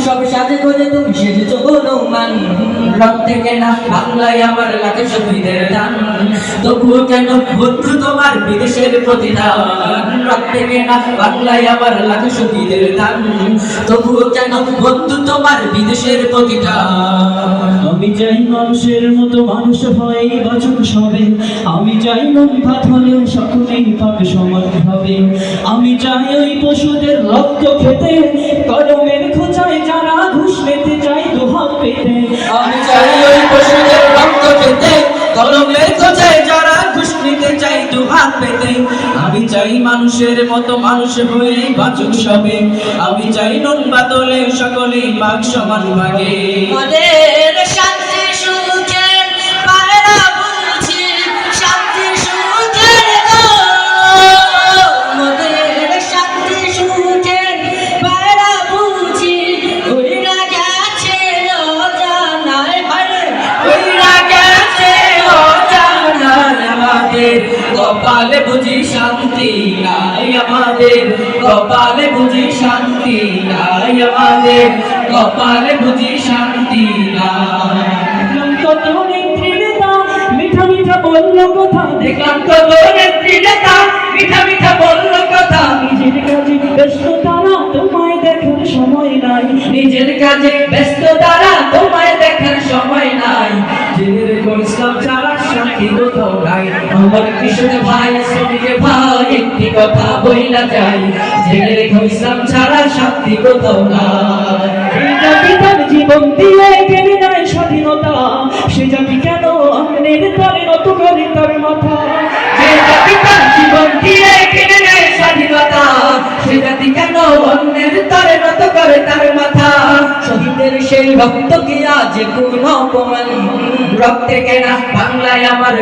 সব সাজে গোজে তুমি সেজেছো হনুমান, রক্তে কেনা বাংলায় আমার লাগে শহীদের দান। তবুও কেন বন্ধু তোমার বিদেশের প্রতিদান, রক্তে কেনা বাংলায় আমার লাগে শহীদের দান। তবুও কেন বন্ধু তোমার বিদেশের প্রতিদান। আমি চাই মানুষের মতো মানুষ হয় বাঁচুক সবে, আমি চাই নুন ভাত হলেও সকলেই পাক সমান হবে। আমি চাই ওই পশুদের রক্ত খেতে, কলমের খোঁচায় যারা ঘুষ পেতে চাই দুহাত পেতে। আমি চাই ওই পশুদের রক্ত খেতে, কলমের খোঁচায় যারা ঘুষ নিতে চাই দুহাত পেতে। আমি চাই মানুষের মতো মানুষ হয়ে বাঁচুক সবে, আমি চাই নুন বাতলে সকলেই পাক সমান ভাগে। মোদের শান্তি সুখের পায়রা বুঝি, শান্তি সুখের গো। মোদের শান্তি সুখের পায়রা বুঝি, উড়া গেছে অজানায় হারে, উড়া গেছে অজানায় আমাদের, কপালে বুঝি শান্তি নাই আমাদের, কপালে বুঝি শান্তি নাই আমাদের, কপালে বুঝি শান্তি নাই। কত নেত্রী নেতা মিঠা মিঠা বলল কথা, দেখলাম তো নেত্রী নেতা মিঠা মিঠা বললো কথা, নিজের কাজে ব্যস্ত তারা তোমায় দেখার সময় নাই। নিজের কাজে ব্যস্ত তারা তোমায় দেখার সময় নাই। জেনে রেখো ইসলাম ছাড়া শান্তি কোথাও নাই। আমার কৃষক ভাই শ্রমিক ভাই একটি কথা বইলা যায়, জেনে রেখো ইসলাম ছাড়া শান্তি কোথাও নাই। এই জাতি তার জীবন দিয়ে কেড়ে নেয় স্বাধীনতা, সে জাতি কেন অন্যের তরে নত করে তার মাথা। যে জাতি তার জীবন দিয়ে কিনে নেয় স্বাধীনতা, সে জাতি কেন অন্যের তরে নত করে তার মাথা। শহীদের সেই রক্ত কি আজ কোনো অপমান, রক্তে কেনা বাংলায় আমার